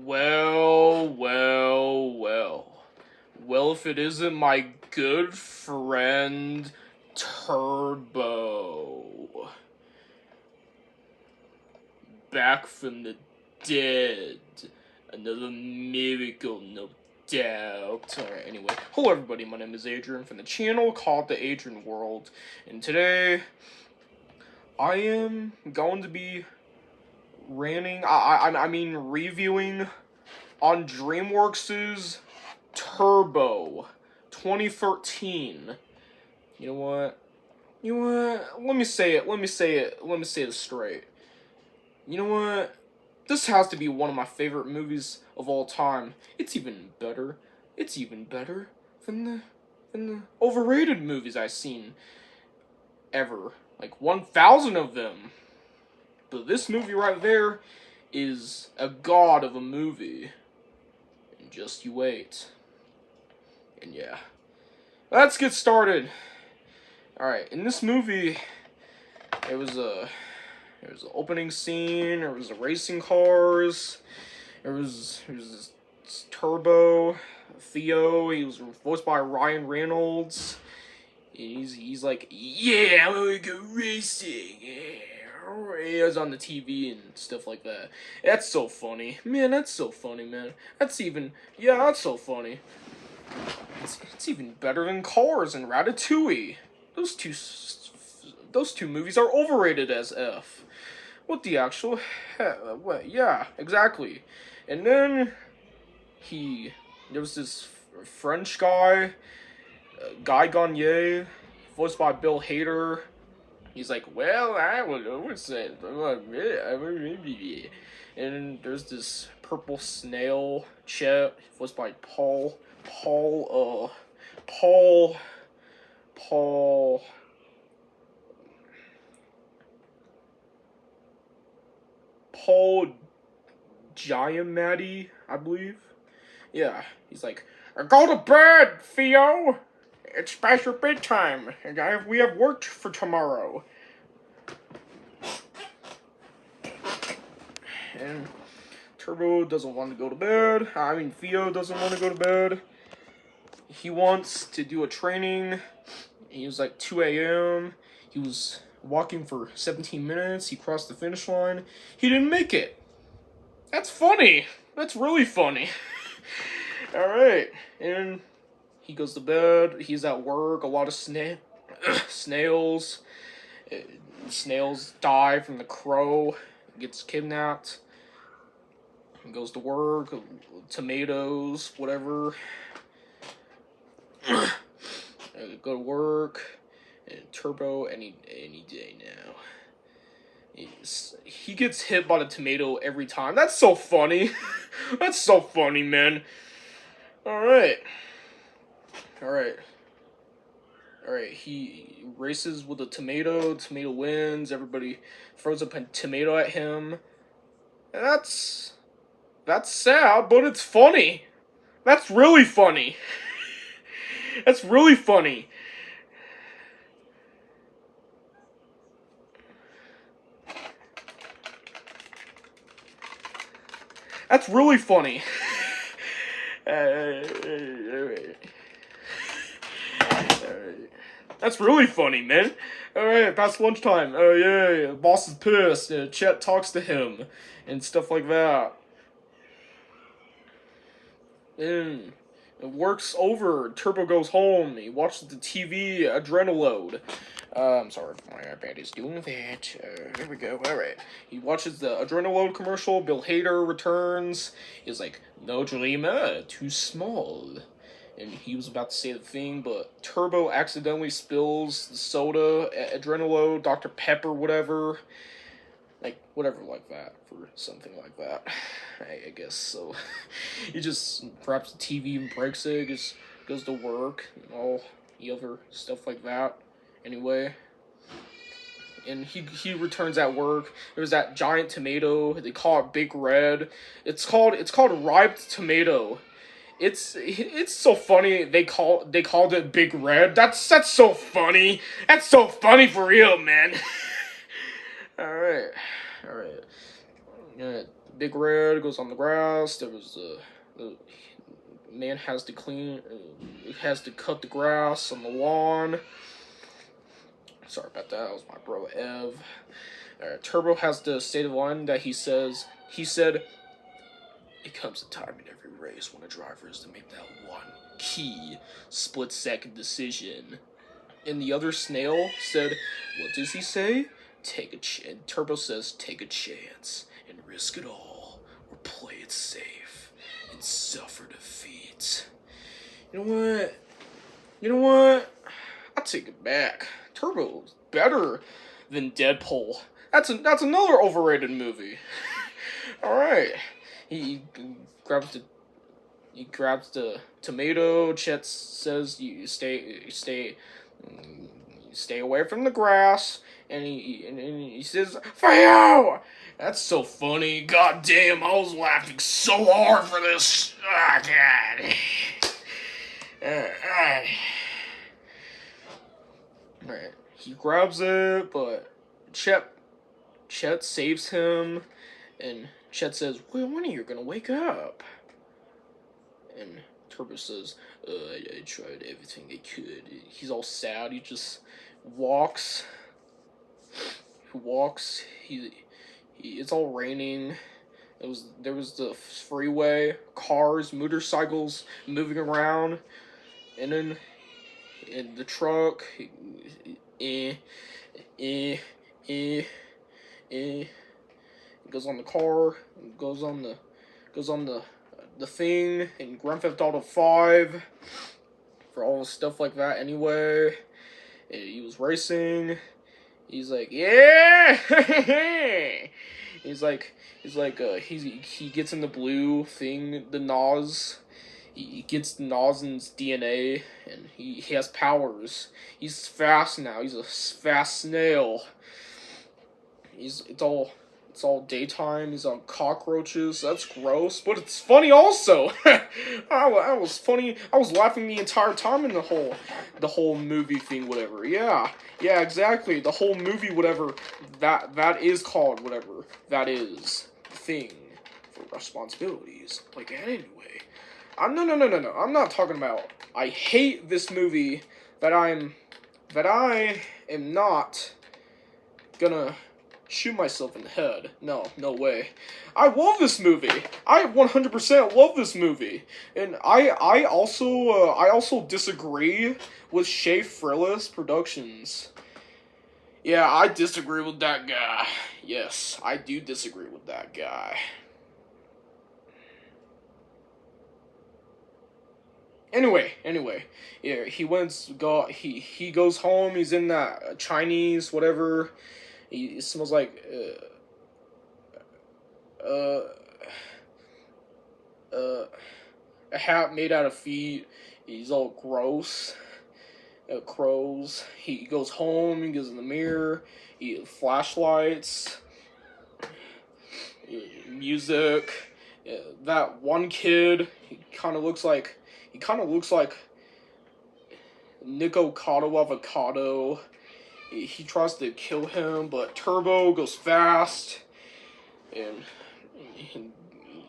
Well, well, well. Well, if it isn't my good friend Turbo. Back from the dead. Another miracle, no doubt. Alright, anyway. Hello everybody, my name is Adrian from the channel called The Adrian World. And today, I am going to be reviewing on DreamWorks' Turbo 2013. You know what? Let me say it straight. You know what? This has to be one of my favorite movies of all time. It's even better than the overrated movies I've seen ever. Like 1,000 of them. But this movie right there is a god of a movie. And just you wait. And yeah. Let's get started. Alright, in this movie, there was an opening scene, there was racing cars, there was this Turbo, Theo, he was voiced by Ryan Reynolds. He's like, yeah, I'm gonna go racing, yeah. He was on the TV and stuff like that. That's so funny. Man, that's so funny, man. That's so funny. It's even better than Cars and Ratatouille. Those two movies are overrated as F. What the actual hell? What? Yeah, exactly. And then there was this French guy, Guy Gagné, voiced by Bill Hader. He's like, well, I would say, and there's this purple snail, Chet, voiced by Paul Giamatti, I believe. Yeah, he's like, go to bed, Theo. It's past your bedtime, and we have work for tomorrow. And Turbo doesn't want to go to bed. Theo doesn't want to go to bed. He wants to do a training. It was like 2 a.m. He was walking for 17 minutes. He crossed the finish line. He didn't make it. That's funny. That's really funny. Alright. And he goes to bed. He's at work. A lot of snails. Snails die from the crow. Gets kidnapped. He goes to work. Tomatoes. Whatever. Go to work. And Turbo any day now. He gets hit by the tomato every time. That's so funny. That's so funny, man. Alright. He races with a tomato. Tomato wins. Everybody throws a tomato at him. And that's sad, but it's funny. That's really funny. That's really funny. That's really funny. That's really funny, man. Alright, past lunchtime. Oh, yeah, the boss is pissed. Chet talks to him and stuff like that. And work's over. Turbo goes home. He watches the TV, Adrenalode. I'm sorry if my iPad is doing that. There we go. Alright. He watches the Adrenalode commercial. Bill Hader returns. He's like, no dreamer, too small. And he was about to say the thing, but Turbo accidentally spills the soda, Adrenalode, Dr. Pepper, whatever. Whatever like that, for something like that. I guess so. He just grabs the TV and breaks it, just goes to work, and all the other stuff like that. Anyway. And he returns at work. There's that giant tomato. They call it Big Red. It's called ripe tomato. It's so funny. They called it Big Red. That's so funny. That's so funny for real, man. All right. Big Red goes on the grass. There was the man has to has to cut the grass on the lawn. Sorry about that. That was my bro Ev. Turbo has to say the line that he said, "It comes a time in every race when a driver is to make that one key split-second decision." And the other snail said, "What does he say? Take a chance." Turbo says, "Take a chance and risk it all, or play it safe and suffer defeat." You know what? I take it back. Turbo's better than Deadpool. That's another overrated movie. All right, he grabs the tomato. Chet says, "You stay away from the grass," and he says, "For you!" That's so funny. God damn, I was laughing so hard for this. Ah, God. Alright, he grabs it, but Chet saves him, and Chet says, "Well, when are you gonna wake up?" And Turbo says, I tried everything I could." He's all sad. He just walks. It's all raining. There was the freeway, cars, motorcycles moving around, and then in the truck, it goes on the car, goes on the thing in Grand Theft Auto 5 for all the stuff like that. Anyway, he was racing. He's like, "Yeah!" he gets in the blue thing, the Nas. He gets Nazen's DNA, and he has powers. He's fast now. He's a fast snail. It's all daytime. He's on cockroaches. That's gross, but it's funny also. I was funny. I was laughing the entire time in the whole movie thing. Whatever. Yeah, exactly. The whole movie. Whatever that is called. Whatever that is. Thing for responsibilities. Like that anyway. No. I'm not talking about. I hate this movie. That I am not gonna shoot myself in the head. No way. I love this movie. I 100% love this movie, and I also disagree with Shea Frillis Productions. Yeah, I disagree with that guy. Yes, I do disagree with that guy. Anyway, yeah, he goes home. He's in that Chinese whatever. He smells like a hat made out of feet. He's all gross. Crows. He goes home. He goes in the mirror. Flashlights. Music. That one kid. He kind of looks like Nico Cotto Avocado. He tries to kill him, but Turbo goes fast, and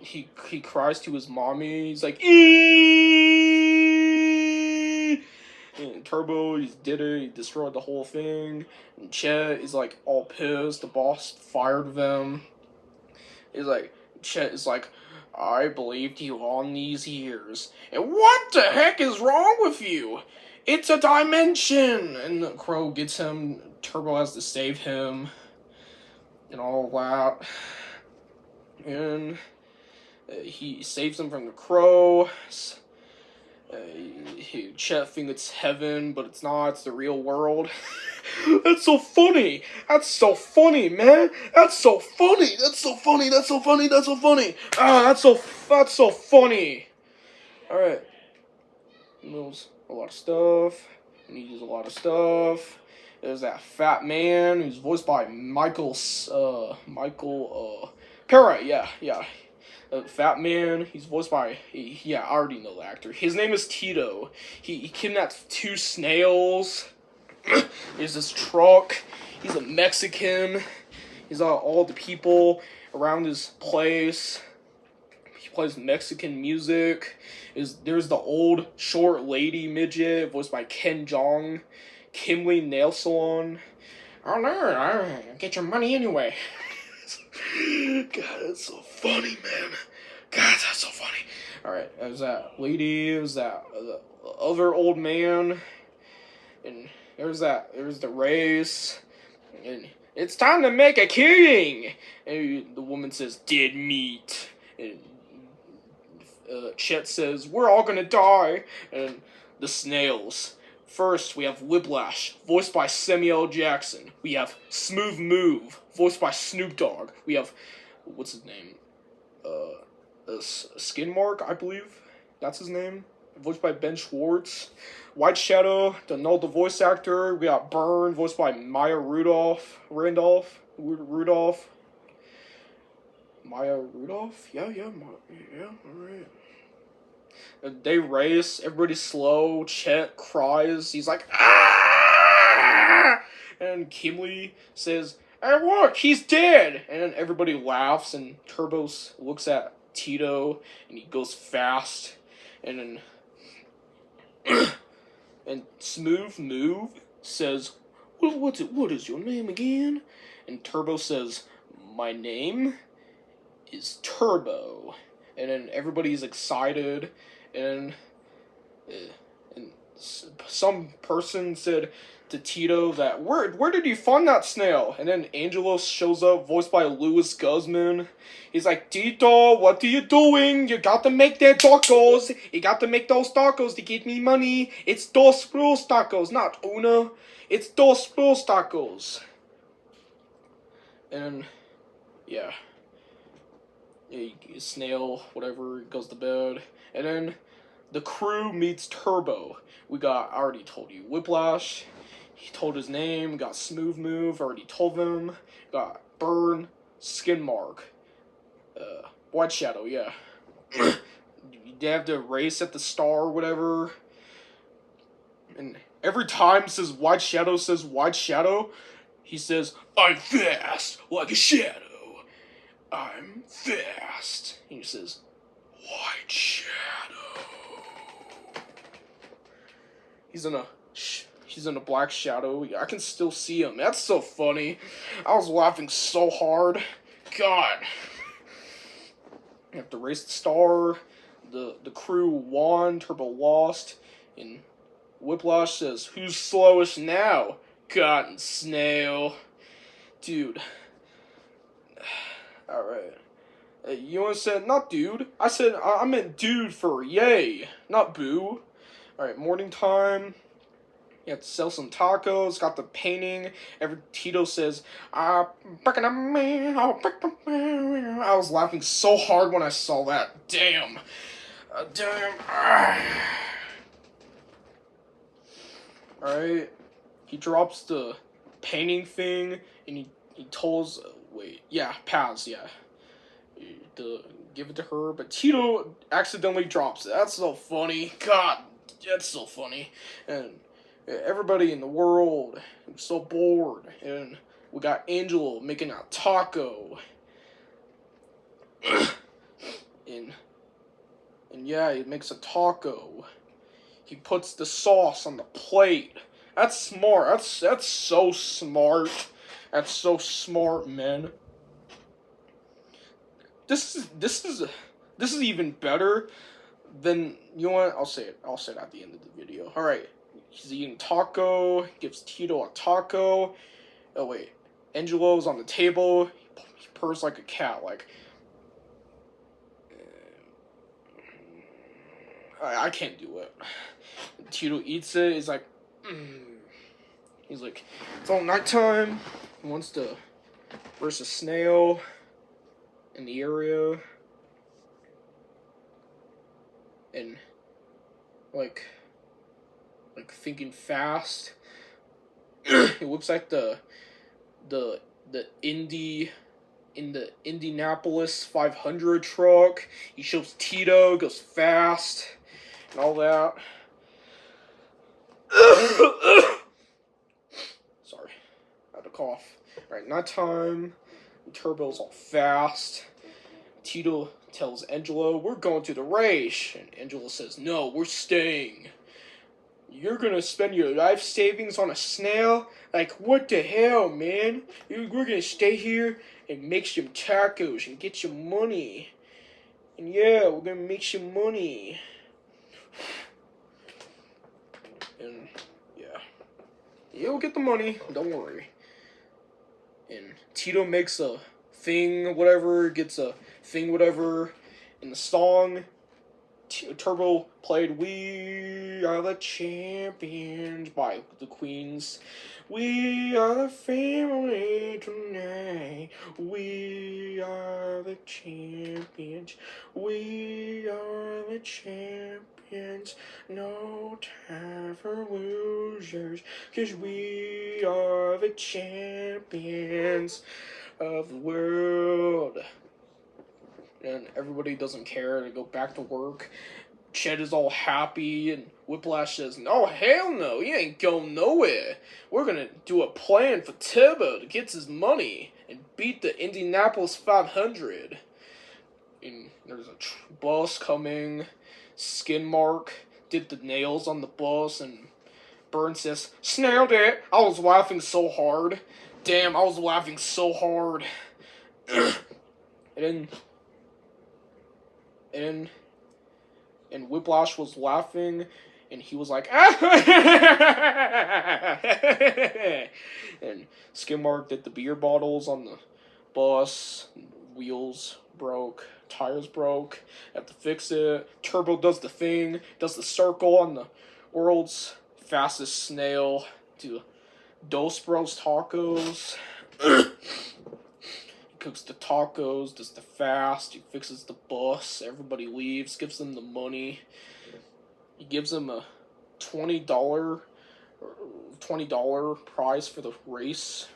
he cries to his mommy. He's like, "Eee!" And Turbo, he did it. He destroyed the whole thing. And Chet is like all pissed. The boss fired them. Chet is like, "I believed you all these years. And what the heck is wrong with you? It's a dimension!" And Crow gets him. Turbo has to save him. And all that. And he saves him from the Crow. Chet thinks it's heaven, but it's not. It's the real world. That's so funny, man. That's so funny. That's so funny. Ah, that's so funny. Alright. He knows a lot of stuff. And he does a lot of stuff. There's that fat man who's voiced by Michael Pera. Yeah. Fat man. He's voiced by. I already know the actor. His name is Tito. He kidnapped 2 snails. There's this truck. He's a Mexican. He's all the people around his place. He plays Mexican music. There's the old short lady midget voiced by Ken Jeong. Kimley Nail Salon. Oh no, I get your money anyway. God, that's so funny, man. God, that's so funny. Alright, there's that lady, there's that other old man, and there's the race, and it's time to make a king! And the woman says, dead meat. And Chet says, we're all gonna die. And the snails. First, we have Whiplash, voiced by Samuel L. Jackson. We have Smooth Move, voiced by Snoop Dogg. We have, what's his name? Skin Mark, I believe. That's his name. Voiced by Ben Schwartz. White Shadow, the voice actor. We got Burn, voiced by Maya Rudolph. Rudolph. Maya Rudolph? Yeah, alright. They race, everybody's slow, Chet cries, he's like, ah! And Kimley says, hey look, he's dead! And everybody laughs, and Turbo looks at Tito, and he goes fast, and then, and Smooth Move says, what is your name again? And Turbo says, my name is Turbo. And then everybody's excited, and some person said to Tito that, where did you find that snail? And then Angelo shows up, voiced by Louis Guzman. He's like, Tito, what are you doing? You got to make their tacos. You got to make those tacos to get me money. It's dos Rules tacos, not una. It's dos Rules tacos. And yeah. Snail, whatever, goes to bed. And then the crew meets Turbo. I already told you, Whiplash. He told his name. We got Smooth Move, already told them. Got Burn, Skin Mark. White Shadow, yeah. They have to race at the star or whatever. And every time White Shadow, he says, I'm fast, like a shadow. I'm fast. And he says, White Shadow. He's in a black shadow. I can still see him. That's so funny. I was laughing so hard. God. You have to race the star. The crew won. Turbo lost. And Whiplash says, who's slowest now? Cotton Snail. Dude. Alright. You said, not dude. I said, I meant dude for yay, not boo. Alright, morning time. You have to sell some tacos. Got the painting. Tito says, I was laughing so hard when I saw that. Damn. Alright. He drops the painting thing, and he tells, Paz, yeah. To give it to her, but Tito accidentally drops it. That's so funny. God, that's so funny. And everybody in the world is so bored. And we got Angelo making a taco. and yeah, he makes a taco. He puts the sauce on the plate. That's smart. That's so smart. That's so smart, man. This is even better than, you know what? I'll say it at the end of the video. All right, he's eating taco. Gives Tito a taco. Oh wait, Angelo's on the table. He purrs like a cat. Like, I can't do it. Tito eats it. He's like, He's like, it's all nighttime. He wants to verse a snail in the area, and like thinking fast. It looks like the Indy in the Indianapolis 500 truck. He shows Tito, goes fast, and all that. Sorry, I had to cough. Alright, nighttime. Turbo's all fast. Tito tells Angelo, we're going to the race. And Angelo says, no, we're staying. You're gonna spend your life savings on a snail? Like, what the hell, man? We're gonna stay here and make some tacos and get some money. And yeah, we're gonna make some money. And yeah. You'll get the money, don't worry. And Tito makes a thing, whatever, gets a thing, whatever. In the song, Turbo played We Are the Champions by the Queens. We are the family tonight. We are the champions. We are the champions. No time for losers. 'Cause we are the champions of the world. And everybody doesn't care to go back to work. Chet is all happy, and Whiplash says, no, hell no, he ain't going nowhere. We're gonna do a plan for Turbo to get his money and beat the Indianapolis 500. And there's a bus coming. Skin Mark did the nails on the bus, and Burns says, snailed it. I was laughing so hard. Damn, I was laughing so hard. And Whiplash was laughing, and he was like, and Skidmark did the beer bottles on the bus, wheels broke, tires broke, have to fix it. Turbo does the thing, does the circle on the world's fastest snail to Dos Bros Tacos. Cooks the tacos, does the fast, he fixes the bus, everybody leaves, gives them the money. He gives them a $20 prize for the race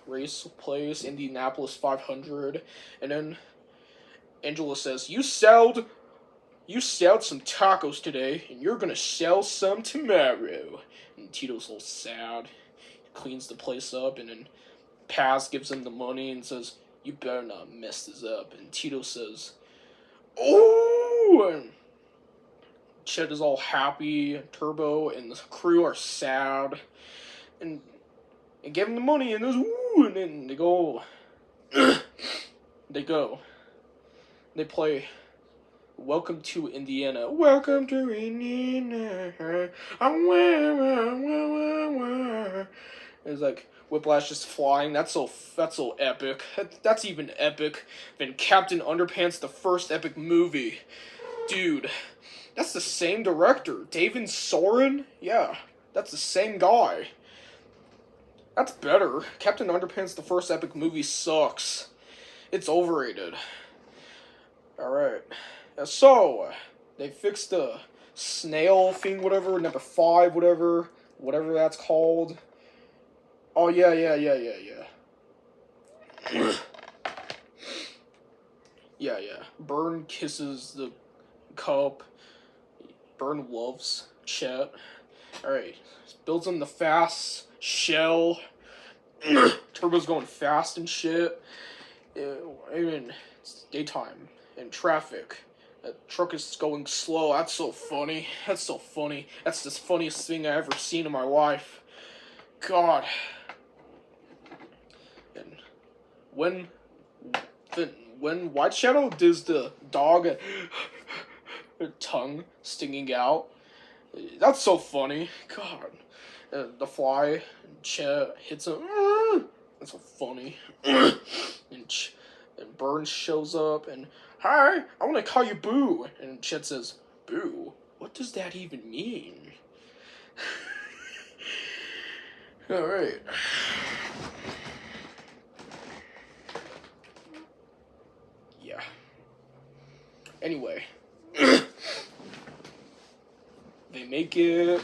place, Indianapolis 500. And then Angela says, you sold some tacos today, and you're gonna sell some tomorrow. And Tito's all sad. He cleans the place up, and then Paz gives him the money and says, you better not mess this up. And Tito says, oh! And Chet is all happy, and Turbo and the crew are sad. And they give him the money, and there's ooh, and then they go. They play Welcome to Indiana. Welcome to Indiana. It's like Whiplash just flying. That's so epic. That's even epic than Captain Underpants, the first epic movie. Dude, that's the same director. David Soren? Yeah, that's the same guy. That's better. Captain Underpants, the first epic movie sucks. It's overrated. Alright. So, they fixed the snail thing, whatever, number 5, whatever that's called. Oh, yeah. Yeah. Burn kisses the cup. Burn loves Chet. Alright. Builds him the fast shell. Turbo's going fast and shit. I mean, it's daytime and traffic. That truck is going slow. That's so funny. That's the funniest thing I ever seen in my life. God. And when White Shadow does the dog tongue stinging out, that's so funny. God. The fly, Chet hits him. That's so funny. And Burns shows up and, hi, I want to call you Boo. And Chet says, Boo? What does that even mean? Alright. Yeah. Anyway. They make it.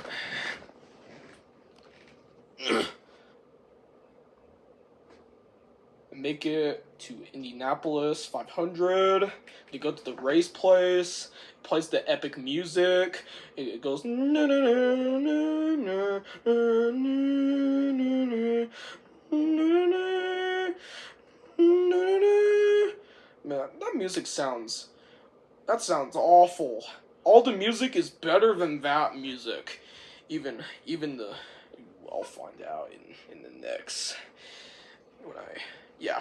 Make it to Indianapolis 500. They go to the race place. Plays the epic music. It goes. Man, that sounds awful. All the music is better than that music. Even the, I'll find out in the next,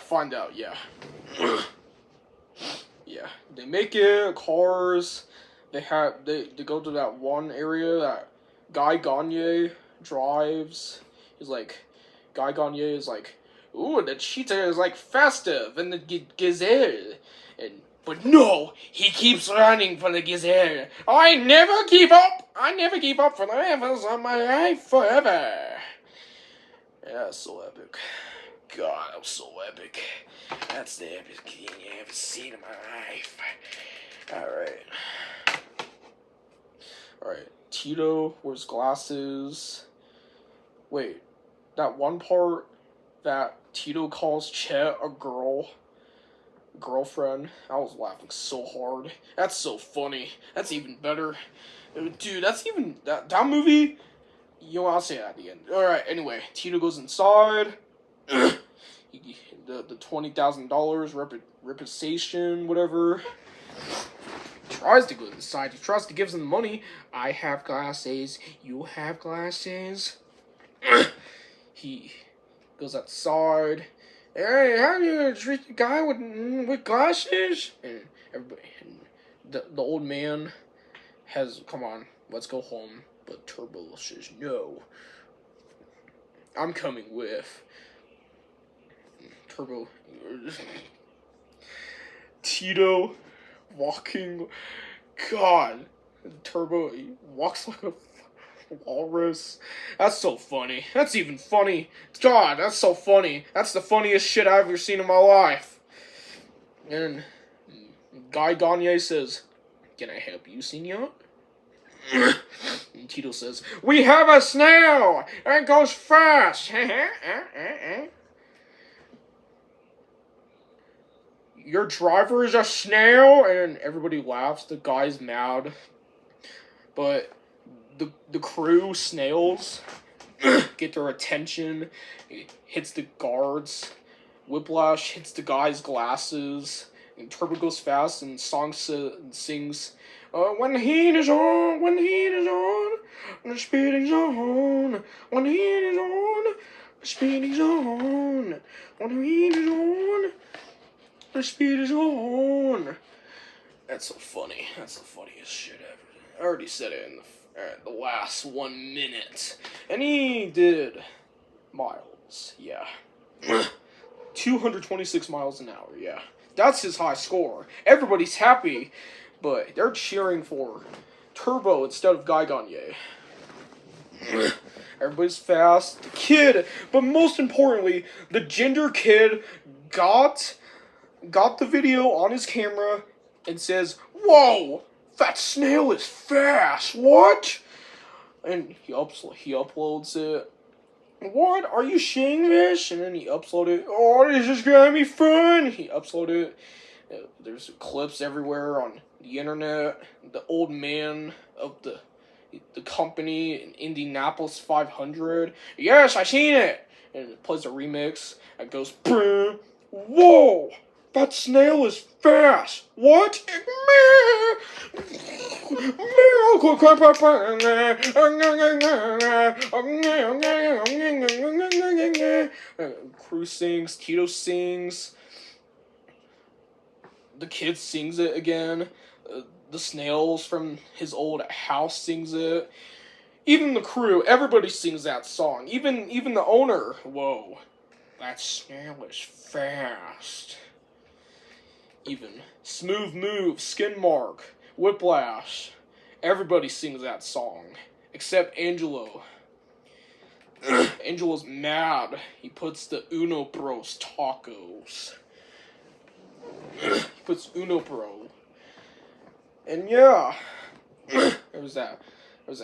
find out, yeah. Yeah, they make it, cars, they go to that one area that Guy Gagne drives. Guy Gagne is like, ooh, the cheetah is like faster than the gazelle. But no, he keeps running for the gazelle. I never give up for the rest of my life forever. Yeah, so epic. God, that was so epic. That's the epic thing I ever seen in my life. Alright. Tito wears glasses. Wait, that one part that Tito calls Chet a girlfriend, I was laughing so hard. That's so funny. That's even better. Dude, that movie, I'll say that at the end. Alright, anyway, Tito goes inside. The $20,000 reputation, whatever. Tries to go inside. He tries to give them money. I have glasses. You have glasses. He goes outside. Hey, how do you treat the guy with glasses? And everybody, the old man come on, let's go home. But Turbo says no. I'm coming with. Turbo. Tito walking. God. Turbo walks like a walrus. That's so funny. That's even funny. God, that's so funny. That's the funniest shit I've ever seen in my life. And Guy Gagne says, "Can I help you, senor?" And Tito says, "We have a snail! It goes fast!" Your driver is a snail? And everybody laughs. The guy's mad. But the crew, snails, get their attention. It hits the guards. Whiplash hits the guy's glasses. And Turbo goes fast and sings, when the heat is on, when the heat is on, the speeding's on. When the heat is on, the speeding's on. When the heat is on, the speed is on. That's so funny. That's the funniest shit ever. I already said it in the last 1 minute. And he did miles, yeah. 226 miles an hour, yeah. That's his high score. Everybody's happy, but they're cheering for Turbo instead of Guy Gagne. Everybody's fast. The kid, but most importantly, the ginger kid got the video on his camera and says, "Whoa, that snail is fast, what?" And he uploads it. "What? Are you seeing this?" And then he uploaded it. "Oh, this is gonna be fun." He uploaded it. There's clips everywhere on the internet. The old man of the company in Indianapolis 500. "Yes, I seen it." And it plays a remix. It goes, "Boom. Whoa! That snail is fast! What?" Crew sings, Tito sings, the kid sings it again, the snails from his old house sings it, even the crew, everybody sings that song, even the owner. "Whoa, that snail is fast." Even Smooth Move, Skin Mark, Whiplash, everybody sings that song, except Angelo. Angelo's mad. He puts the Uno Bros tacos. He puts Uno Bro. And yeah, there was that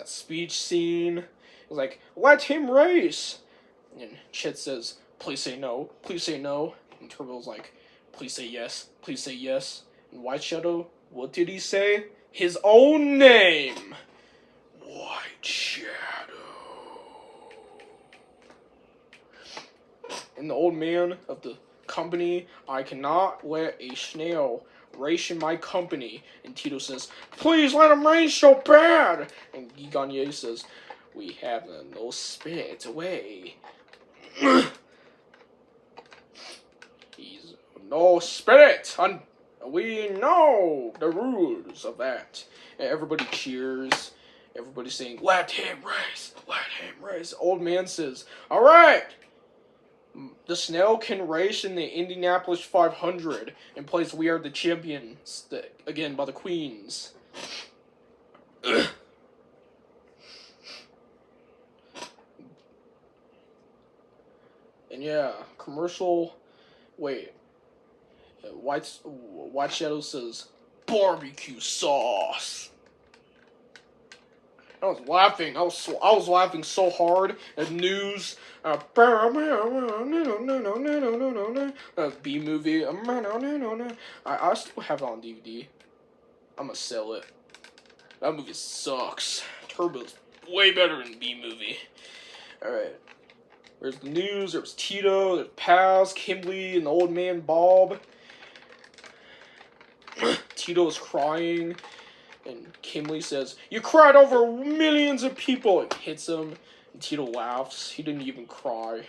speech scene. It was like, "Let him race." And Chet says, "Please say no, please say no." And Turbo's like, "Please say yes, please say yes." And White Shadow, what did he say? His own name. White Shadow. And the old man of the company. I cannot let a snail race in my company. And Tito says, please let him race so bad. And Guy Gagné says, we have no spirit away. He's no spirit. We know the rules of that. And everybody cheers. Everybody's saying, let him race. Let him race. Old man says, all right. The snail can race in the Indianapolis 500 and plays We Are the Champions, again, by the Queens. And yeah, commercial. Wait. White Shadow says, barbecue sauce. I was laughing. I was laughing so hard at news. B movie. I still have it on DVD. I'm gonna sell it. That movie sucks. Turbo's way better than B movie. Alright. There's the news. There's Tito. There's Paz, Kimberly, and the old man Bob. Tito's crying. And Kimberly says, you cried over millions of people. It hits him. And Tito laughs. He didn't even cry.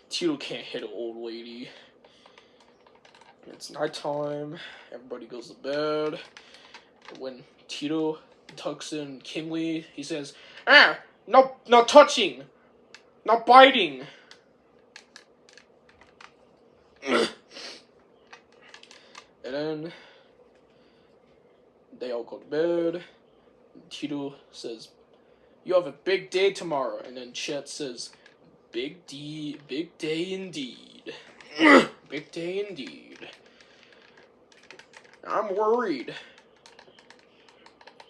Tito can't hit an old lady. It's nighttime. Everybody goes to bed. When Tito tucks in Kimberly, he says, no touching. Not biting. And then they all go to bed. Tito says, you have a big day tomorrow. And then Chet says, big day indeed. Big day indeed. I'm worried.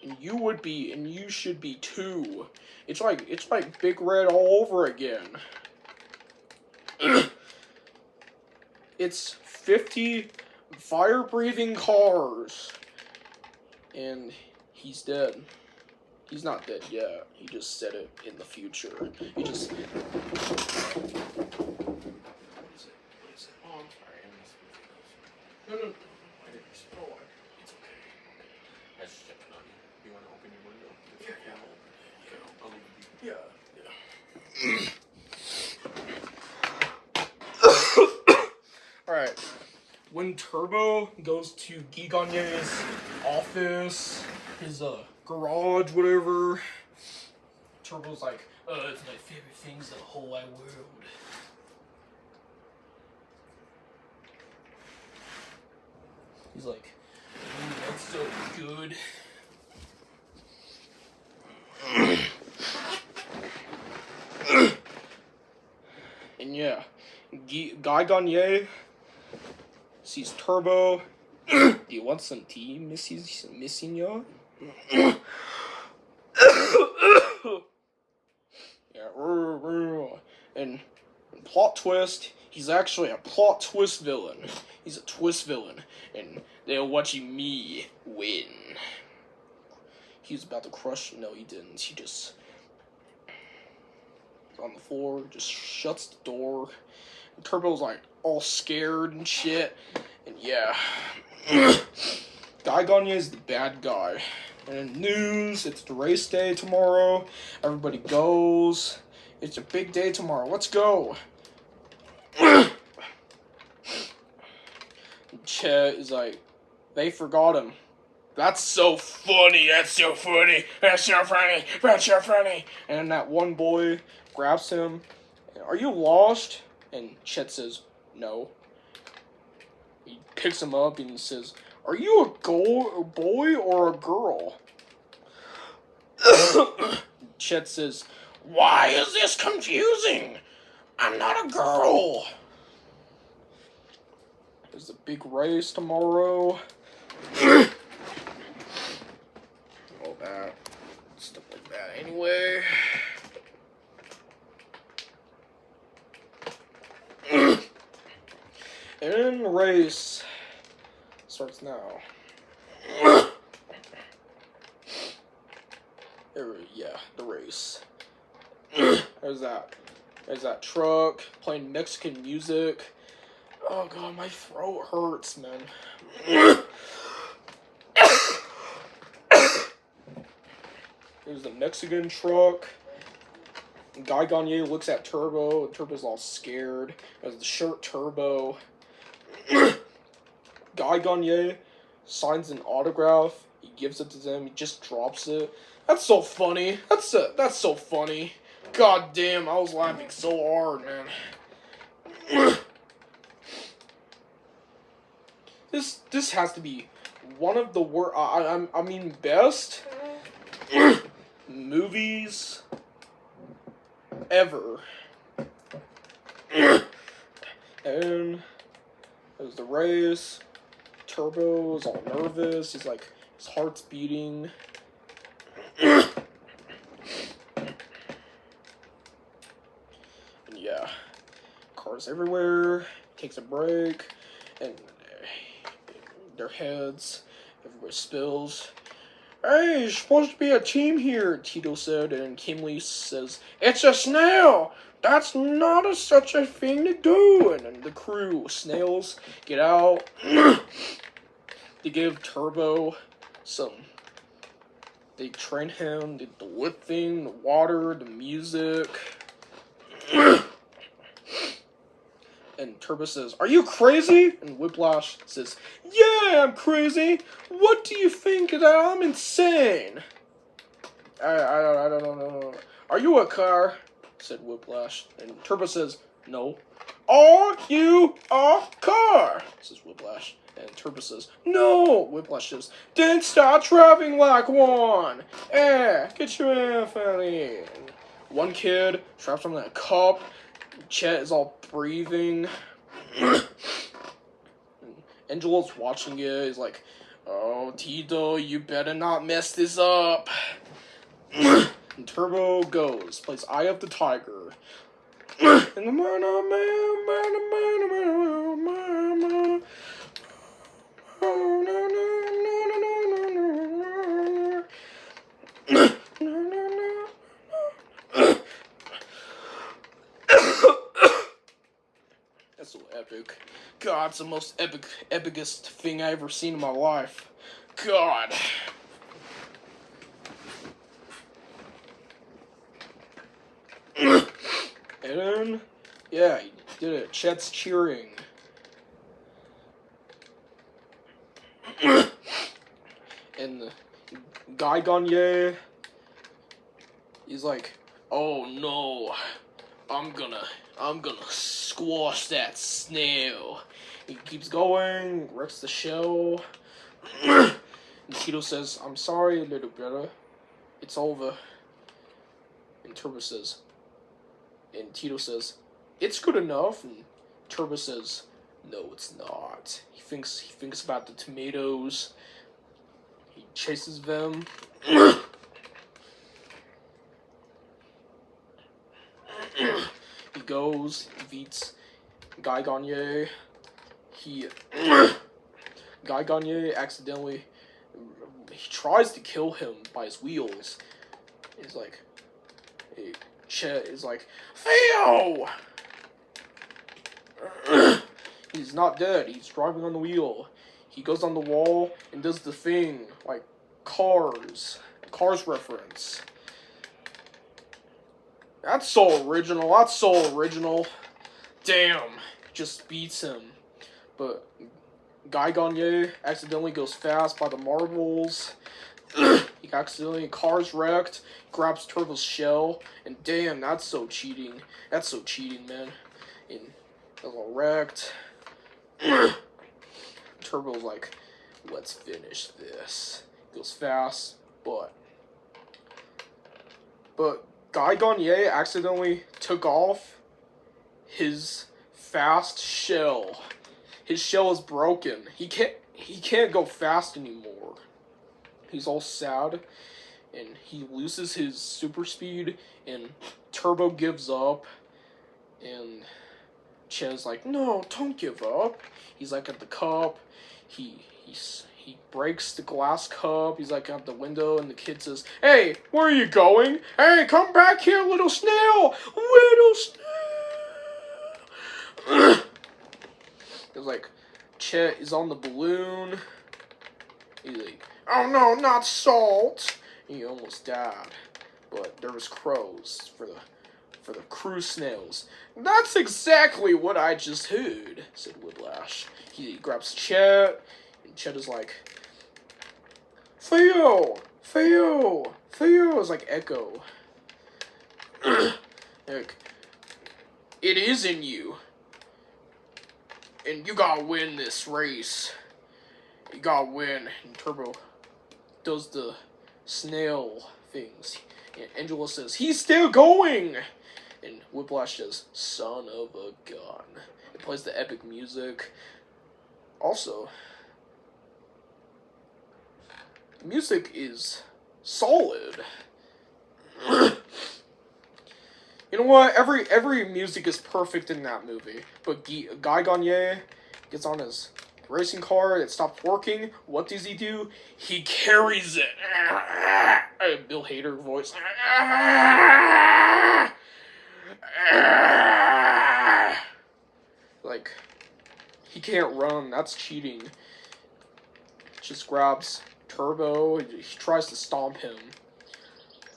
And you would be, and you should be too. It's like Big Red all over again. It's 50 fire-breathing cars. And he's dead. He's not dead yet. He just said it in the future. He just... What is it? Oh, I'm sorry. I missed it. No. I didn't miss it. Oh, it's okay. I just checking on you. You want to open your window? Yeah. Alright. When Turbo goes to Guy Gagné's office, his garage, whatever, Turbo's like, it's my favorite things in the whole wide world. He's like, that's so good. And yeah, Guy Gagné sees Turbo. Do you want some tea, missing y'all? Yeah. And plot twist, he's actually a plot twist villain. He's a twist villain, and they're watching me win. He was about to crush. No, he didn't. He just on the floor, just shuts the door. And Turbo's like all scared and shit. And yeah, Guy Gagné is the bad guy. And in news, it's the race day tomorrow. Everybody goes. It's a big day tomorrow. Let's go. Chet is like, they forgot him. That's so funny. That's so funny. That's so funny. That's so funny. And then that one boy grabs him. Are you lost? And Chet says, no. He picks him up and he says, are you a boy or a girl? Chet says, why is this confusing? I'm not a girl. There's a big race tomorrow. All that. Stuff like that anyway. And the race starts now. Yeah, the race. There's that truck playing Mexican music. Oh god, my throat hurts, man. There's the Mexican truck. Guy Gagne looks at Turbo, and Turbo's all scared. Has the shirt Turbo. Guy Gagne signs an autograph. He gives it to them. He just drops it. That's so funny. That's so funny. God damn, I was laughing so hard, man. This has to be one of the worst. I mean, best movies ever. And there's the race. Turbo is all nervous. He's like, his heart's beating. And yeah, cars everywhere. Takes a break, and their heads. Everybody spills. Hey, you're supposed to be a team here, Tito said, and Kimley says, it's a snail! That's not such a thing to do! And then the crew, snails, get out. They give Turbo some... They train him, the lifting, the water, the music. And Turbo says, are you crazy? And Whiplash says, yeah, I'm crazy. What do you think that I'm insane? I don't know. Are you a car? Said Whiplash. And Turbo says, no. Are you a car? Says Whiplash. And Turbo says, no. Whiplash says, then start driving like one. Get your ass out of here. And one kid traps him in a cup. Chet is all breathing. Angelo's watching it. He's like, oh, Tito, you better not mess this up. And Turbo goes, plays Eye of the Tiger. And the that's so epic. God, it's the most epicest thing I ever seen in my life. God. And then, yeah, he did it. Chet's cheering. And the Guy Gagne, he's like, oh no, I'm gonna squash that snail. He keeps going, wrecks the shell. And Tito says, I'm sorry, little brother. It's over. And Turbo says, and Tito says, it's good enough. And Turbo says, no, it's not. He thinks about the tomatoes. He chases them. He goes, he beats Guy Gagne. Guy Gagne accidentally, he tries to kill him by his wheels. He's like, Chet is like, Theo! He's not dead, he's driving on the wheel. He goes on the wall and does the thing, like Cars reference. That's so original. Damn, just beats him. But Guy Gagne accidentally goes fast by the marbles. He accidentally, Cars wrecked, grabs Turbo's shell, and damn, that's so cheating. That's so cheating, man. And it's all wrecked. Turbo's like, let's finish this. Goes fast, but Guy Gagne accidentally took off his fast shell. His shell is broken. He can't go fast anymore. He's all sad, and he loses his super speed, and Turbo gives up, and Chet's like, no, don't give up. He's like at the cup. He breaks the glass cup. He's like out the window, and the kid says, hey, where are you going? Hey, come back here, little snail! Little snail! It's like, Chet is on the balloon. He's like, oh no, not salt! He almost died. But there was crows for the crew snails. That's exactly what I just heard, said Whiplash. He grabs Chet, and Chet is like, Theo! Theo! Theo! Is like Echo. Like, it is in you. And you gotta win this race. You gotta win. And Turbo does the snail things. And Angela says, he's still going! And Whiplash says, son of a gun. It plays the epic music. Also, the music is solid. You know what? Every music is perfect in that movie. But Guy Gagné gets on his racing car. It stops working. What does he do? He carries it. Bill Hader voice. Like, he can't run. That's cheating. Just grabs Turbo. He tries to stomp him.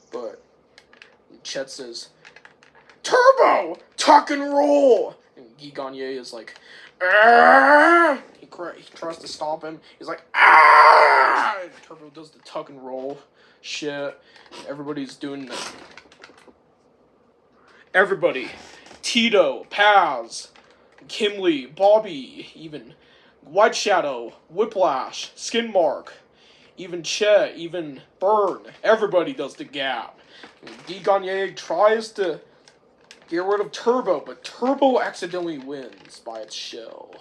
But Chet says, Turbo! Tuck and roll! And Guy Gagné is like, ah! He tries to stomp him. He's like, ah! And Turbo does the tuck and roll shit. Everybody's doing the... Everybody. Tito, Paz, Kimley, Bobby, even White Shadow, Whiplash, Skin Mark, even Chet, even Burn. Everybody does the gap. Guy Gagné tries to get rid of Turbo, but Turbo accidentally wins by its shell.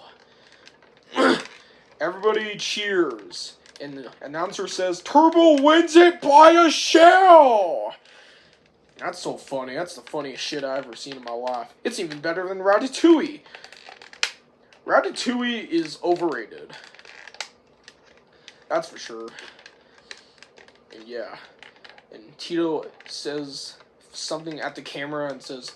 Everybody cheers, and the announcer says, Turbo wins it by a shell! That's so funny. That's the funniest shit I've ever seen in my life. It's even better than Ratatouille. Ratatouille is overrated. That's for sure. And yeah. And Tito says something at the camera and says,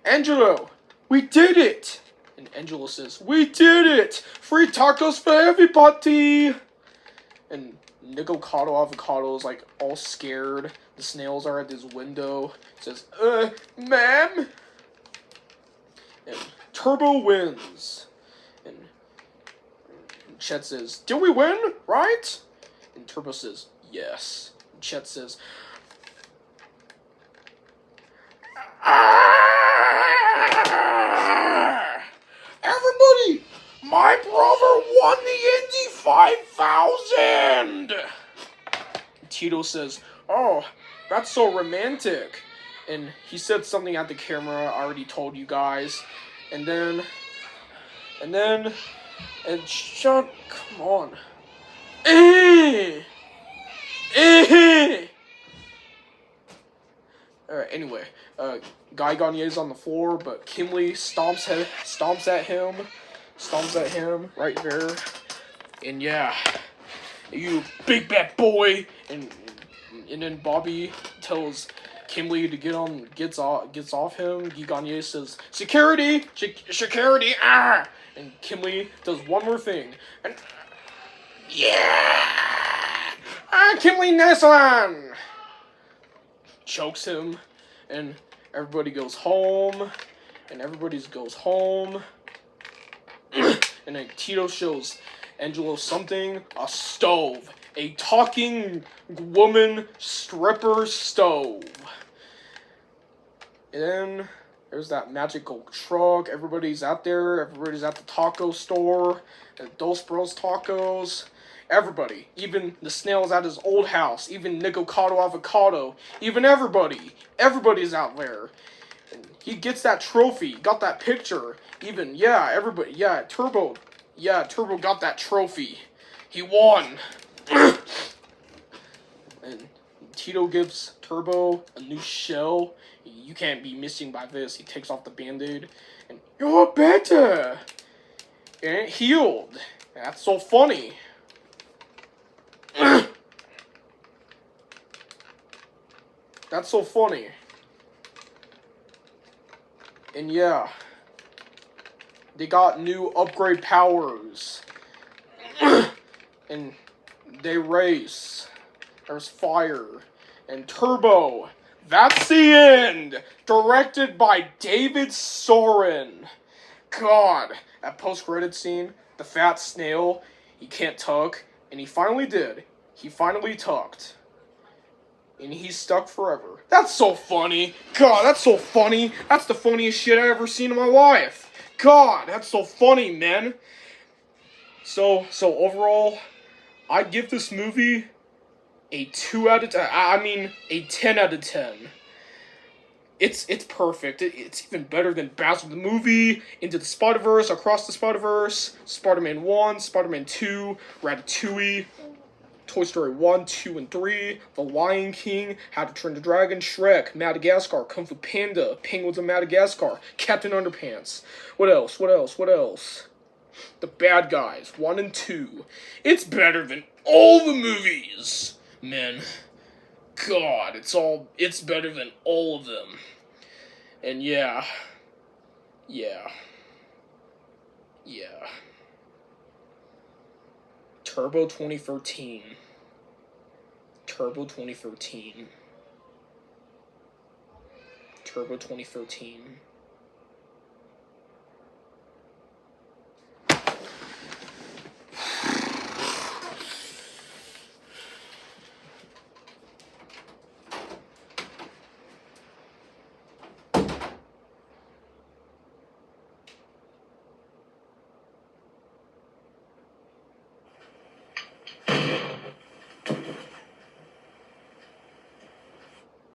Angelo, we did it! And Angelo says, we did it! Free tacos for everybody! And Nicocado Avocado is like all scared. The snails are at his window. Says, ma'am? And Turbo wins. And Chet says, did we win, right? And Turbo says, yes. And Chet says, everybody, my brother won the Indy 5000! Tito says, oh, that's so romantic. And he said something at the camera, I already told you guys. And shut, come on. Alright, anyway, Guy Gagné's on the floor, but Kimley stomps at him right there. And yeah, you big bad boy. And then Bobby tells Kimley to gets off him. Guy Gagné says, security, security, ah! And Kimley does one more thing. And yeah! Kimley Neslan! Chokes him, and everybody goes home, and and then Tito shows Angelo something, a stove, a talking woman stripper stove. And then there's that magical truck, everybody's out there, everybody's at the taco store, and Dos Bros Tacos. Everybody, even the snails at his old house, even Nicocado Avocado, even everybody's out there. And he gets that trophy, got that picture, even, yeah, everybody, yeah, Turbo got that trophy. He won. And Tito gives Turbo a new shell. You can't be missing by this. He takes off the Band-Aid, and you're better. And it healed. And that's so funny. That's so funny. And yeah, They got new upgrade powers. And they race. There's fire. And Turbo. That's the end! Directed by David Soren. God. That post-credit scene, the fat snail, he can't tug. And he finally did. He finally tucked. And he's stuck forever. That's so funny. God, that's so funny. That's the funniest shit I've ever seen in my life. God, that's so funny, man. So overall, I'd give this movie a 2 out of 10. I mean, a 10 out of 10. It's perfect. It's even better than Basil the movie, Into the Spider-Verse, Across the Spider-Verse, Spider-Man 1, Spider-Man 2, Ratatouille, Toy Story 1, 2, and 3, The Lion King, How to Train the Dragon, Shrek, Madagascar, Kung Fu Panda, Penguins of Madagascar, Captain Underpants. What else? The Bad Guys, 1 and 2. It's better than all the movies, man. God, it's better than all of them. And yeah. Turbo 2013. Turbo 2013.